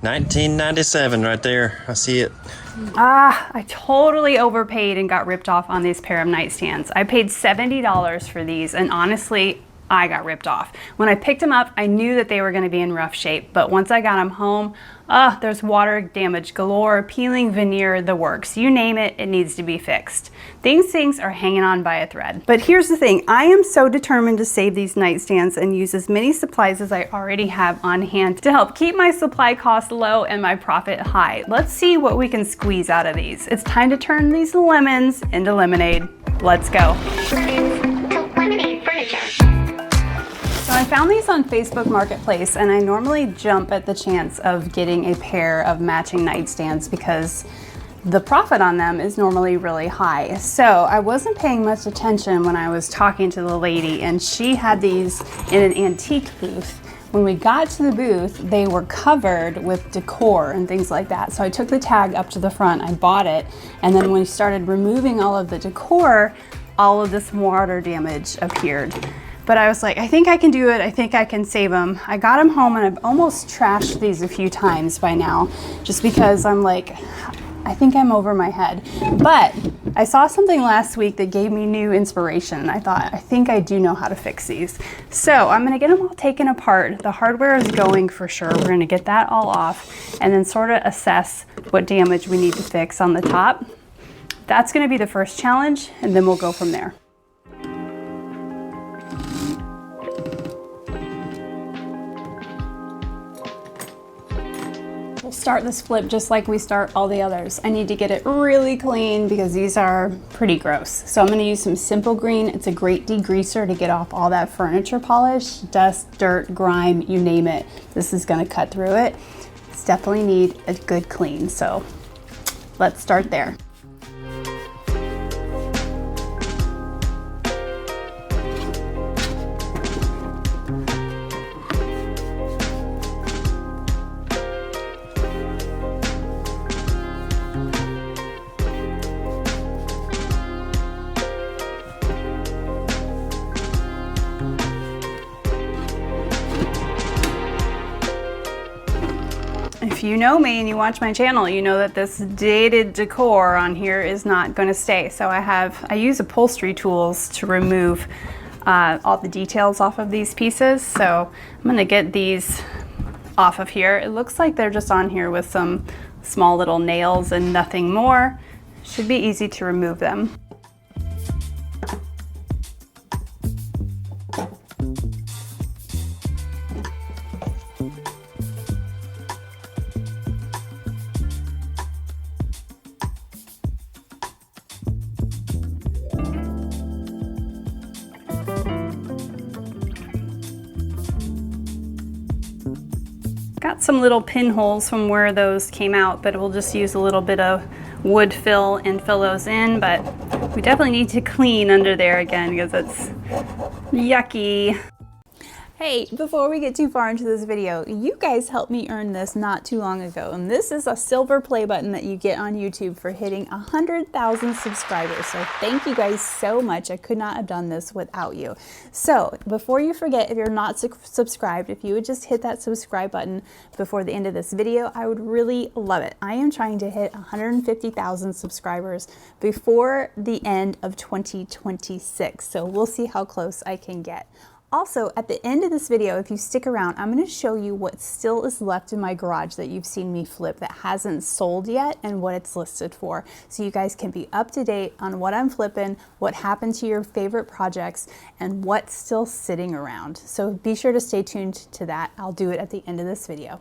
$19.97 right there. I see it. I totally overpaid and got ripped off on these pair of nightstands. I paid $70 for these, and honestly, I got ripped off. When I picked them up, I knew that they were going to be in rough shape, but once I got them home, there's water damage galore, peeling, veneer, the works. You name it, it needs to be fixed. These things are hanging on by a thread. But here's the thing, I am so determined to save these nightstands and use as many supplies as I already have on hand to help keep my supply costs low and my profit high. Let's see what we can squeeze out of these. It's time to turn these lemons into lemonade. Let's go. So I found these on Facebook Marketplace, and I normally jump at the chance of getting a pair of matching nightstands because the profit on them is normally really high. So I wasn't paying much attention when I was talking to the lady, and she had these in an antique booth. When we got to the booth, they were covered with decor and things like that. So I took the tag up to the front, I bought it, and then when we started removing all of the decor, all of this water damage appeared. But I was like, I think I can do it. I think I can save them. I got them home and I've almost trashed these a few times by now, just because I'm like, I think I'm over my head. But I saw something last week that gave me new inspiration. I thought, I think I do know how to fix these. So I'm gonna get them all taken apart. The hardware is going for sure. We're gonna get that all off and then sort of assess what damage we need to fix on the top. That's gonna be the first challenge, and then we'll go from there. Start this flip just like we start all the others. I need to get it really clean because these are pretty gross. So I'm going to use some Simple Green. It's a great degreaser to get off all that furniture polish, dust, dirt, grime, you name it. This is going to cut through it. It's definitely need a good clean. So let's start there. If you know me and you watch my channel, you know that this dated decor on here is not going to stay. So I use upholstery tools to remove all the details off of these pieces. So I'm going to get these off of here. It looks like they're just on here with some small little nails and nothing more. Should be easy to remove them. Got some little pinholes from where those came out, but we'll just use a little bit of wood fill and fill those in, but we definitely need to clean under there again because it's yucky. Hey, before we get too far into this video, you guys helped me earn this not too long ago, and this is a silver play button that you get on YouTube for hitting 100,000 subscribers. So thank you guys so much. I could not have done this without you. So before you forget, if you're not subscribed, if you would just hit that subscribe button before the end of this video, I would really love it. I am trying to hit 150,000 subscribers before the end of 2026. So we'll see how close I can get. Also, at the end of this video, if you stick around, I'm going to show you what still is left in my garage that you've seen me flip that hasn't sold yet and what it's listed for. So you guys can be up to date on what I'm flipping, what happened to your favorite projects, and what's still sitting around. So be sure to stay tuned to that. I'll do it at the end of this video.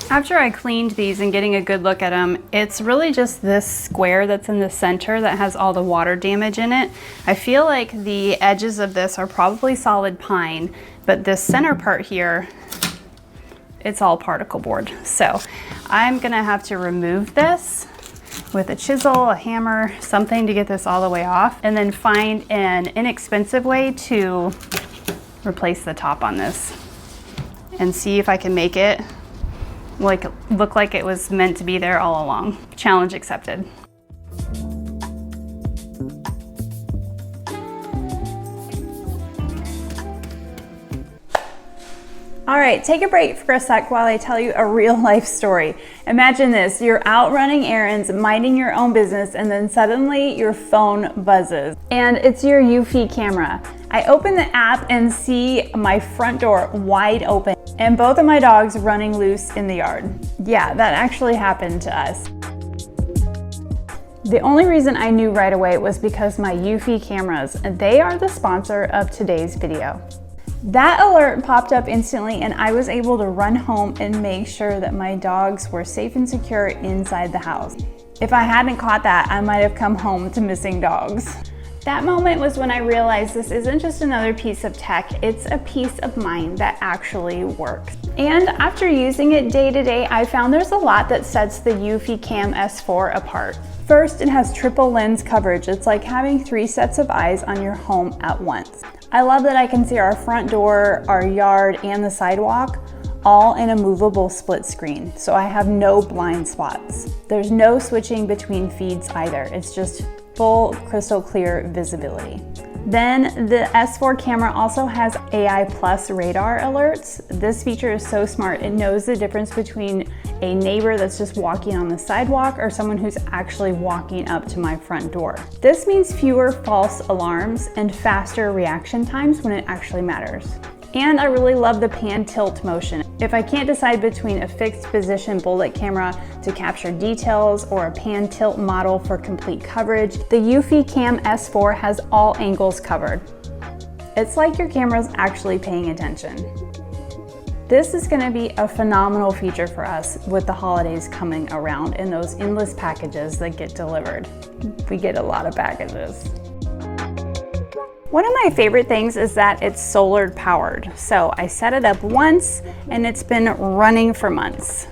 After I cleaned these and getting a good look at them, it's really just this square that's in the center that has all the water damage in it. I feel like the edges of this are probably solid pine, but this center part here, it's all particle board. So I'm gonna have to remove this with a chisel, a hammer, something to get this all the way off, and then find an inexpensive way to replace the top on this and see if I can make it look like it was meant to be there all along. Challenge accepted. All right, take a break for a sec while I tell you a real life story. Imagine this, you're out running errands, minding your own business, and then suddenly your phone buzzes. And it's your eufy camera. I open the app and see my front door wide open and both of my dogs running loose in the yard. Yeah, that actually happened to us. The only reason I knew right away was because my eufy cameras, they are the sponsor of today's video. That alert popped up instantly and I was able to run home and make sure that my dogs were safe and secure inside the house. If I hadn't caught that, I might have come home to missing dogs. That moment was when I realized this isn't just another piece of tech, it's a peace of mind that actually works. And after using it day to day, I found there's a lot that sets the eufyCam S4 apart. First, it has triple lens coverage. It's like having 3 sets of eyes on your home at once. I love that I can see our front door, our yard, and the sidewalk all in a movable split screen, so I have no blind spots. There's no switching between feeds either. It's just full crystal clear visibility. Then the S4 camera also has AI plus radar alerts. This feature is so smart. It knows the difference between a neighbor that's just walking on the sidewalk or someone who's actually walking up to my front door. This means fewer false alarms and faster reaction times when it actually matters. And I really love the pan tilt motion. If I can't decide between a fixed position bullet camera to capture details or a pan tilt model for complete coverage, the eufyCam S4 has all angles covered. It's like your camera's actually paying attention. This is going to be a phenomenal feature for us with the holidays coming around and those endless packages that get delivered. We get a lot of packages. One of my favorite things is that it's solar powered. So I set it up once and it's been running for months.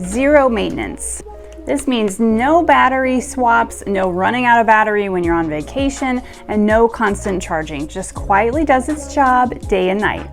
Zero maintenance. This means no battery swaps, no running out of battery when you're on vacation, and no constant charging. Just quietly does its job day and night.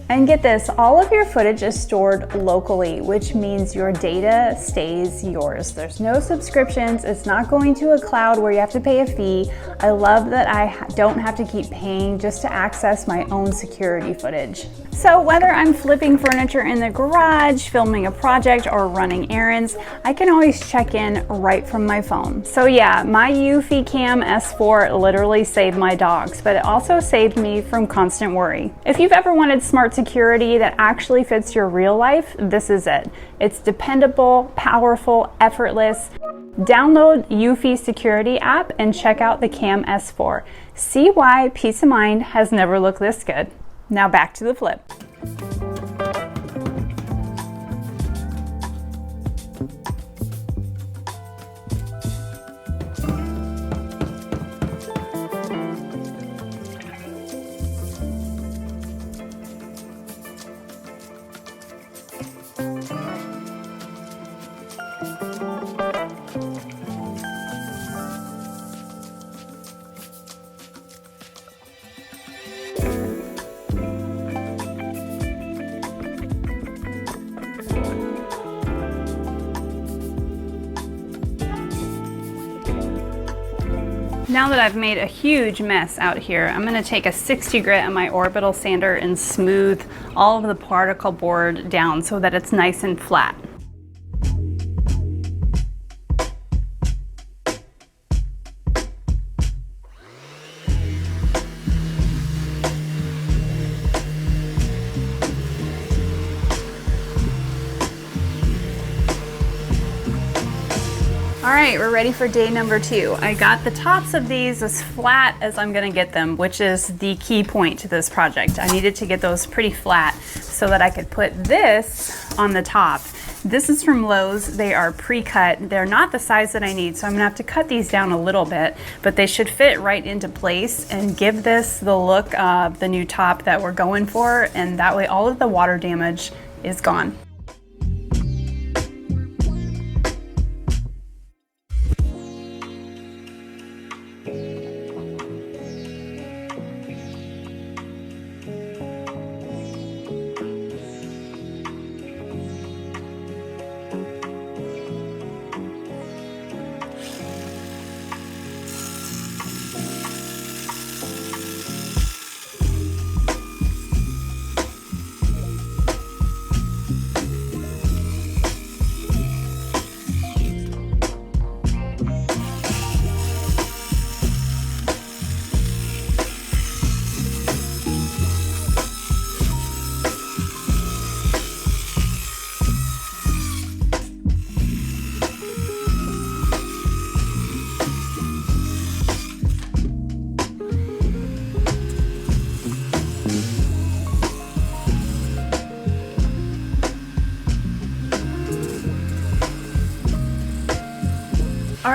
And get this, all of your footage is stored locally, which means your data stays yours. There's no subscriptions. It's not going to a cloud where you have to pay a fee. I love that I don't have to keep paying just to access my own security footage. So whether I'm flipping furniture in the garage, filming a project, or running errands, I can always check in right from my phone. So yeah, my eufyCam S4 literally saved my dogs, but it also saved me from constant worry. If you've ever wanted smart security that actually fits your real life, this is it. It's dependable, powerful, effortless. Download Eufy Security app and check out the Cam S4. See why peace of mind has never looked this good. Now back to the flip. Now that I've made a huge mess out here, I'm going to take a 60 grit on my orbital sander and smooth all of the particle board down so that it's nice and flat. All right, we're ready for day number 2. I got the tops of these as flat as I'm gonna get them, which is the key point to this project. I needed to get those pretty flat so that I could put this on the top. This is from Lowe's. They are pre-cut. They're not the size that I need, so I'm gonna have to cut these down a little bit, but they should fit right into place and give this the look of the new top that we're going for, and that way all of the water damage is gone.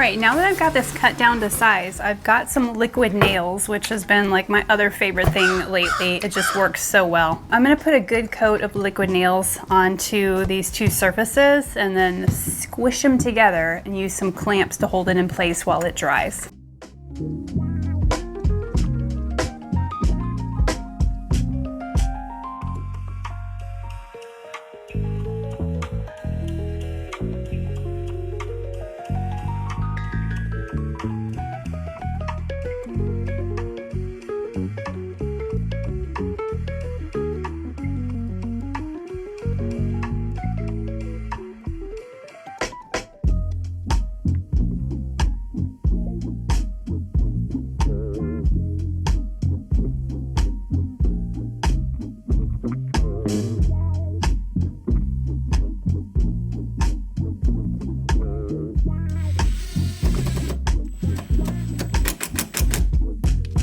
right, now that I've got this cut down to size, I've got some liquid nails, which has been like my other favorite thing lately. It just works so well. I'm gonna put a good coat of liquid nails onto these two surfaces and then squish them together and use some clamps to hold it in place while it dries.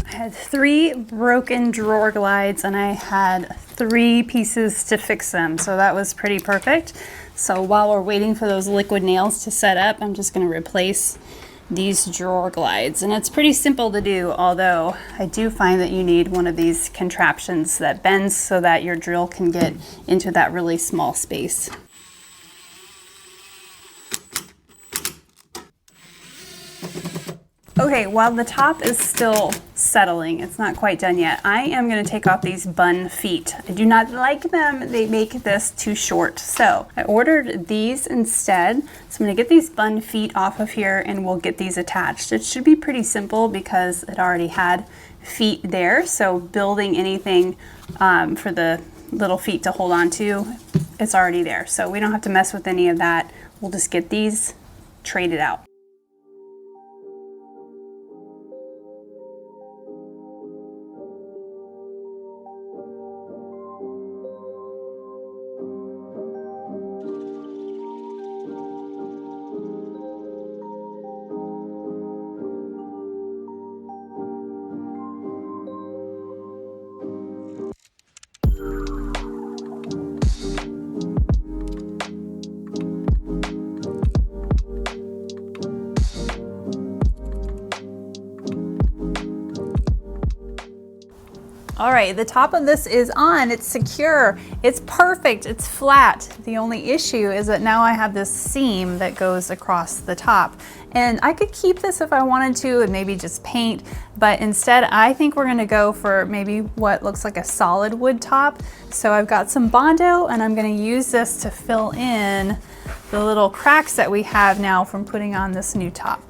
I had 3 broken drawer glides and I had 3 pieces to fix them, so that was pretty perfect. So while we're waiting for those liquid nails to set up, I'm just going to replace these drawer glides, and it's pretty simple to do, although I do find that you need one of these contraptions that bends so that your drill can get into that really small space. Okay, while the top is still settling, it's not quite done yet, I am going to take off these bun feet. I do not like them. They make this too short. So I ordered these instead. So I'm going to get these bun feet off of here and we'll get these attached. It should be pretty simple because it already had feet there. So building anything for the little feet to hold on to, it's already there. So we don't have to mess with any of that. We'll just get these traded out. All right, the top of this is on, it's secure, it's perfect, it's flat. The only issue is that now I have this seam that goes across the top. And I could keep this if I wanted to and maybe just paint, but instead I think we're gonna go for maybe what looks like a solid wood top. So I've got some Bondo and I'm gonna use this to fill in the little cracks that we have now from putting on this new top.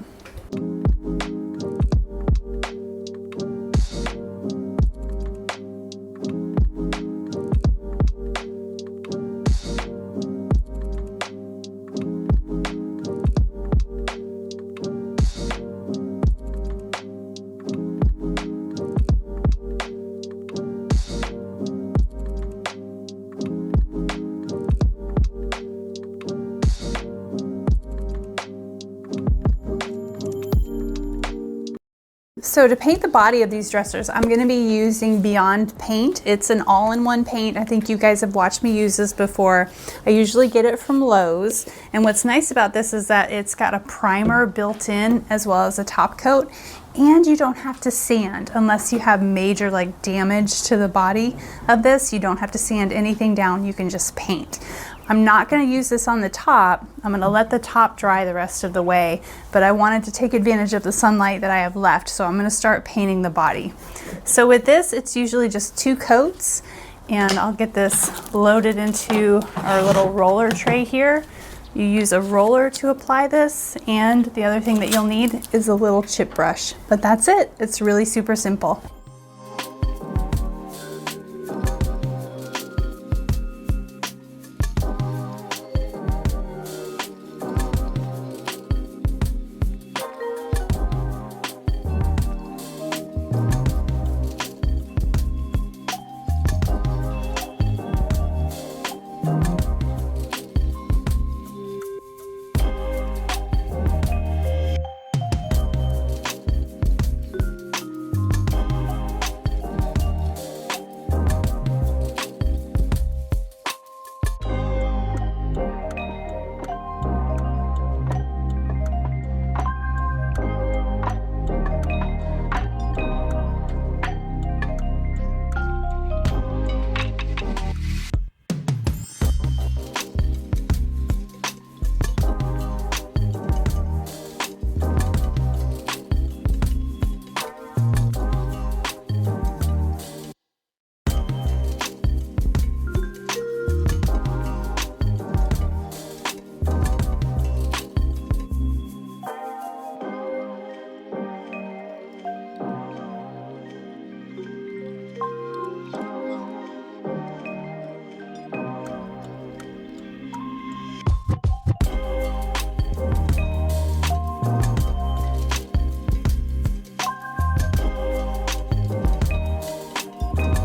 So to paint the body of these dressers, I'm going to be using Beyond Paint. It's an all-in-one paint. I think you guys have watched me use this before. I usually get it from Lowe's. And what's nice about this is that it's got a primer built in as well as a top coat. And you don't have to sand unless you have major damage to the body of this. You don't have to sand anything down. You can just paint. I'm not going to use this on the top. I'm going to let the top dry the rest of the way, but I wanted to take advantage of the sunlight that I have left, so I'm going to start painting the body. So with this, it's usually just 2 coats, and I'll get this loaded into our little roller tray here. You use a roller to apply this, and the other thing that you'll need is a little chip brush. But that's it. It's really super simple.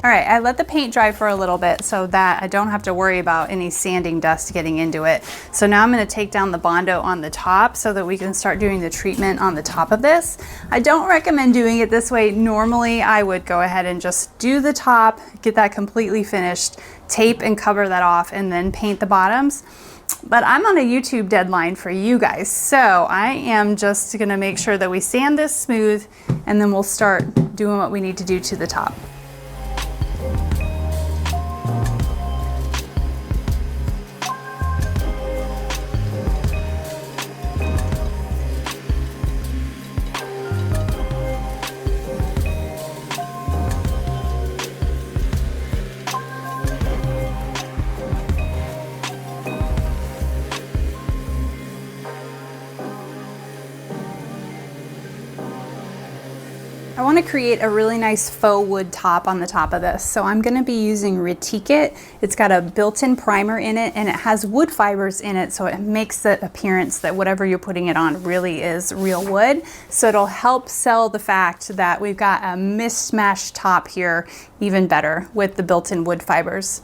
All right, I let the paint dry for a little bit so that I don't have to worry about any sanding dust getting into it. So now I'm going to take down the Bondo on the top so that we can start doing the treatment on the top of this. I don't recommend doing it this way. Normally I would go ahead and just do the top, get that completely finished, tape and cover that off, and then paint the bottoms. But I'm on a YouTube deadline for you guys, so I am just going to make sure that we sand this smooth, and then we'll start doing what we need to do to the top. I want to create a really nice faux wood top on the top of this. So I'm going to be using Retique. It's got a built-in primer in it, and it has wood fibers in it, so it makes the appearance that whatever you're putting it on really is real wood. So it'll help sell the fact that we've got a mismatched top here even better with the built-in wood fibers.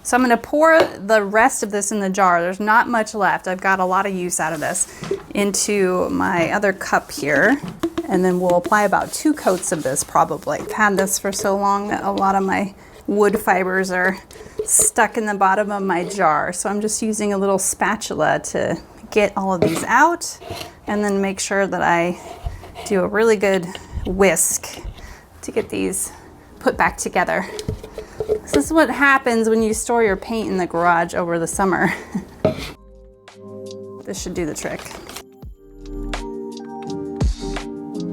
So I'm going to pour the rest of this in the jar. There's not much left. I've got a lot of use out of this into my other cup here. And then we'll apply about 2 coats of this probably. I've had this for so long that a lot of my wood fibers are stuck in the bottom of my jar. So I'm just using a little spatula to get all of these out and then make sure that I do a really good whisk to get these put back together. This is what happens when you store your paint in the garage over the summer. This should do the trick.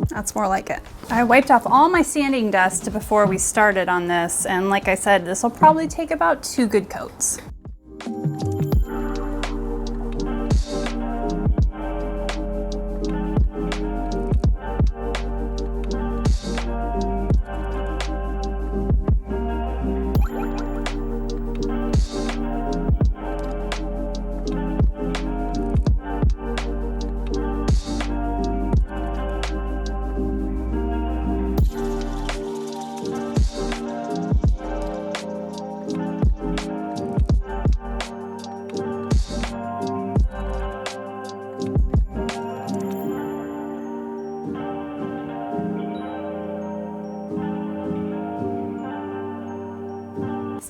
That's more like it. I wiped off all my sanding dust before we started on this, and like I said, this will probably take about 2 good coats.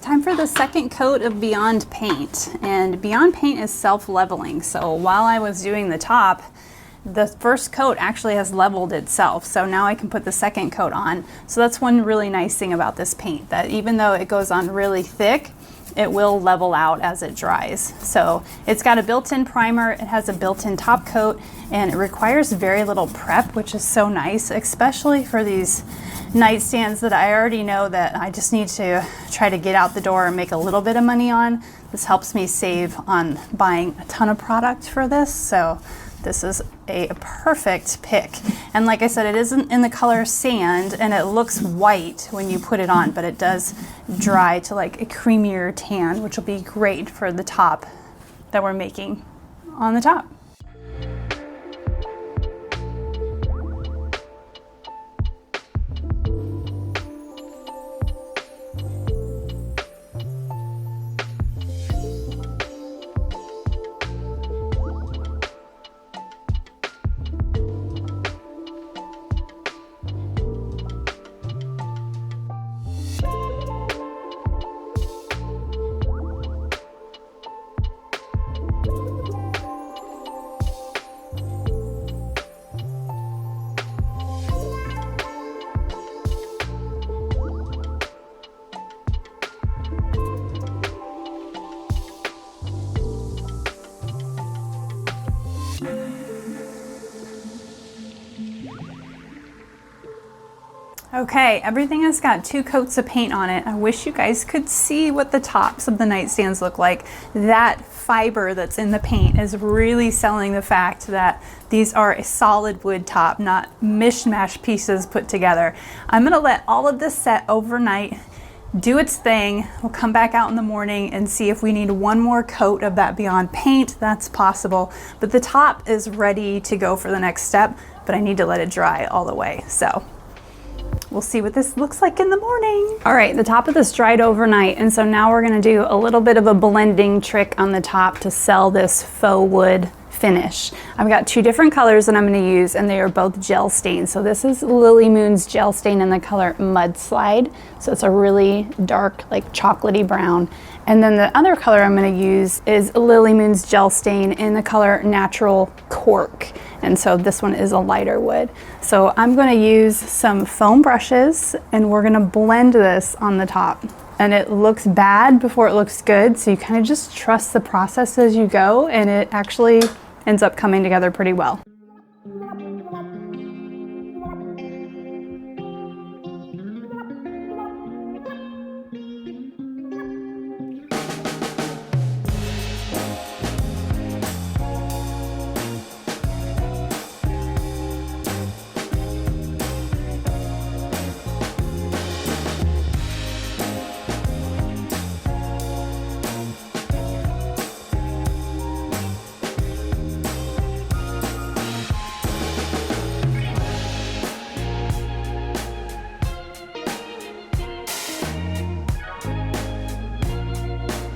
Time for the second coat of Beyond Paint, and Beyond Paint is self-leveling. So while I was doing the top, the first coat actually has leveled itself. So now I can put the second coat on. So that's one really nice thing about this paint, that even though it goes on really thick, it will level out as it dries. So it's got a built-in primer, it has a built-in top coat, and it requires very little prep, which is so nice, especially for these nightstands that I already know that I just need to try to get out the door and make a little bit of money on. This helps me save on buying a ton of product for this, so this is a perfect pick. And like I said, it isn't in the color sand, and it looks white when you put it on, but it does dry to like a creamier tan, which will be great for the top that we're making on the top. Okay, everything has got 2 coats of paint on it. I wish you guys could see what the tops of the nightstands look like. That fiber that's in the paint is really selling the fact that these are a solid wood top, not mishmash pieces put together. I'm gonna let all of this set overnight, do its thing. We'll come back out in the morning and see if we need one more coat of that Beyond Paint. That's possible, but the top is ready to go for the next step, but I need to let it dry all the way. So we'll see what this looks like in the morning. All right, the top of this dried overnight, and so now we're gonna do a little bit of a blending trick on the top to sell this faux wood finish. I've got two different colors that I'm going to use, and they are both gel stains. So this is Lily Moon's gel stain in the color Mudslide. So it's a really dark, like chocolatey brown. And then the other color I'm going to use is Lily Moon's gel stain in the color Natural Cork. And so this one is a lighter wood. So I'm going to use some foam brushes, and we're going to blend this on the top. And it looks bad before it looks good, so you kind of just trust the process as you go, and it actually ends up coming together pretty well.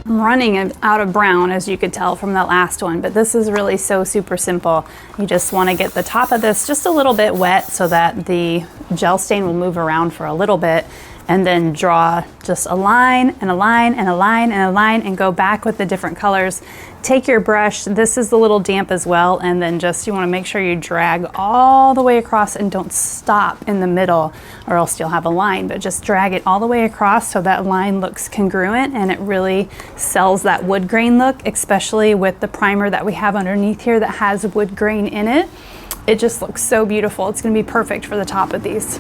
I'm running out of brown, as you could tell from the last one, but this is really so super simple. You just want to get the top of this just a little bit wet so that the gel stain will move around for a little bit, and then draw just a line and a line and a line and a line and go back with the different colors. Take your brush, this is a little damp as well, and then just you want to make sure you drag all the way across and don't stop in the middle, or else you'll have a line, but just drag it all the way across so that line looks congruent, and it really sells that wood grain look, especially with the primer that we have underneath here that has wood grain in it. It just looks so beautiful. It's going to be perfect for the top of these.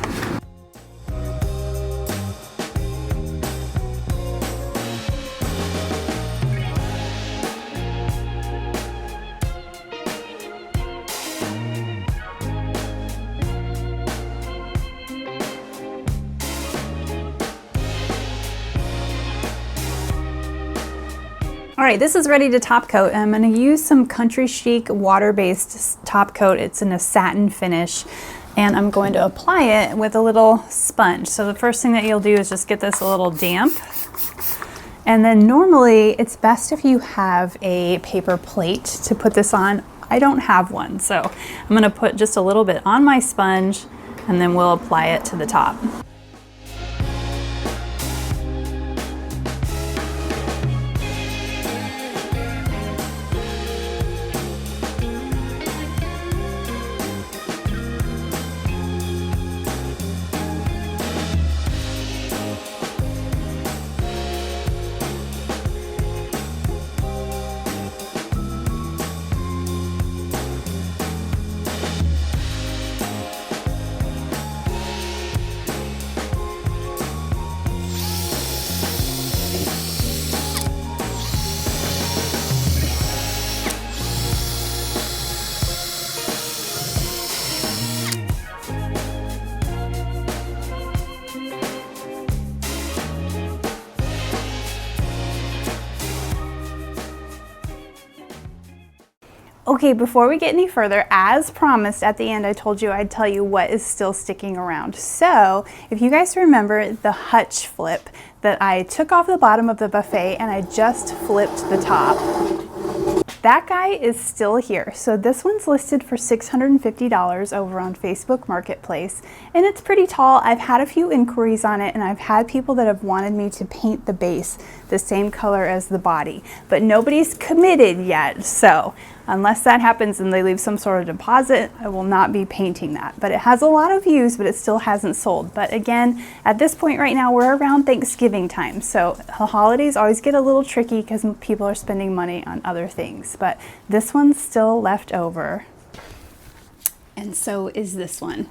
All right, this is ready to top coat. I'm going to use some Country Chic water-based top coat. It's in a satin finish, and I'm going to apply it with a little sponge. So the first thing that you'll do is just get this a little damp. And then normally it's best if you have a paper plate to put this on. I don't have one, so I'm going to put just a little bit on my sponge, and then we'll apply it to the top. Okay, before we get any further, as promised at the end, I told you I'd tell you what is still sticking around. So if you guys remember the hutch flip that I took off the bottom of the buffet and I just flipped the top, that guy is still here. So this one's listed for $650 over on Facebook Marketplace, and it's pretty tall. I've had a few inquiries on it, and I've had people that have wanted me to paint the base the same color as the body, but nobody's committed yet. So unless that happens and they leave some sort of deposit, I will not be painting that. But it has a lot of views, but it still hasn't sold. But again, at this point right now, we're around Thanksgiving time. So the holidays always get a little tricky because people are spending money on other things. But this one's still left over. And so is this one.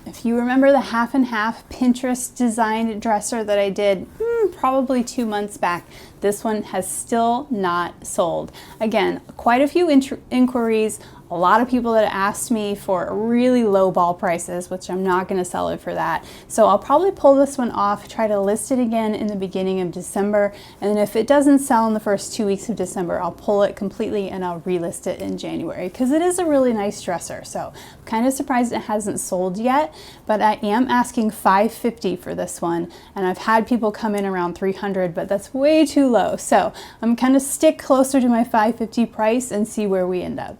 If you remember the half and half Pinterest designed dresser that I did probably 2 months back, this one has still not sold. Again, quite a few inquiries A lot of people that asked me for really low ball prices, which I'm not going to sell it for that. So I'll probably pull this one off, try to list it again in the beginning of December, and then if it doesn't sell in the first 2 weeks of December, I'll pull it completely and I'll relist it in January, because it is a really nice dresser. So I'm kind of surprised it hasn't sold yet, but I am asking $550 for this one, and I've had people come in around $300, but that's way too low. So I'm kind of stick closer to my $550 price and see where we end up.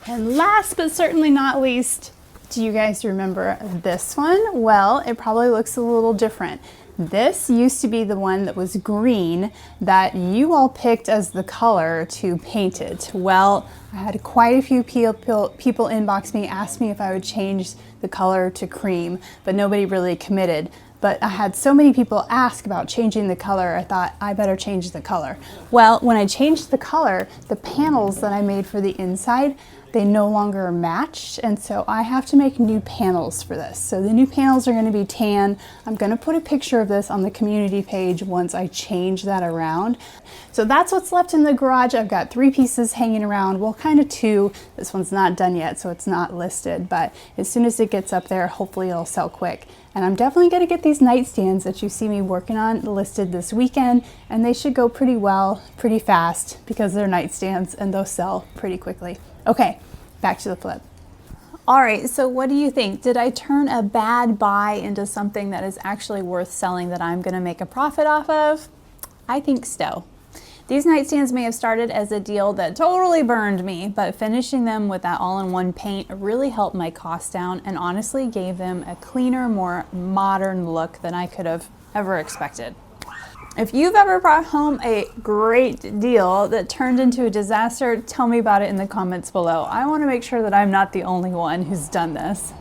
And last but certainly not least, do you guys remember this one? Well, it probably looks a little different. This used to be the one that was green that you all picked as the color to paint it. Well, I had quite a few people inbox me, ask me if I would change the color to cream, but nobody really committed. But I had so many people ask about changing the color, I thought I better change the color. Well, when I changed the color, the panels that I made for the inside, they no longer matched, and so I have to make new panels for this. So the new panels are going to be tan. I'm going to put a picture of this on the community page once I change that around. So that's what's left in the garage. I've got 3 pieces hanging around, well, kind of 2. This one's not done yet, so it's not listed, but as soon as it gets up there, hopefully it'll sell quick. And I'm definitely going to get these nightstands that you see me working on listed this weekend, and they should go pretty well, pretty fast, because they're nightstands and they'll sell pretty quickly. Okay, back to the flip. All right, so what do you think? Did I turn a bad buy into something that is actually worth selling that I'm going to make a profit off of? I think so. These nightstands may have started as a deal that totally burned me, but finishing them with that all-in-one paint really helped my costs down and honestly gave them a cleaner, more modern look than I could have ever expected. If you've ever brought home a great deal that turned into a disaster, tell me about it in the comments below. I want to make sure that I'm not the only one who's done this.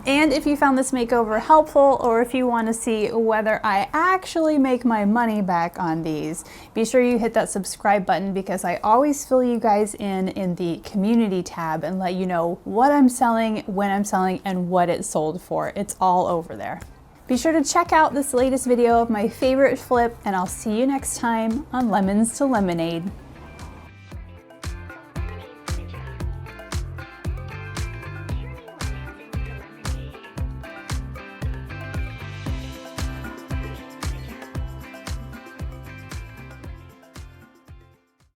And if you found this makeover helpful, or if you want to see whether I actually make my money back on these, be sure you hit that subscribe button, because I always fill you guys in the community tab and let you know what I'm selling, when I'm selling, and what it sold for. It's all over there. Be sure to check out this latest video of my favorite flip, and I'll see you next time on Lemons to Lemonade.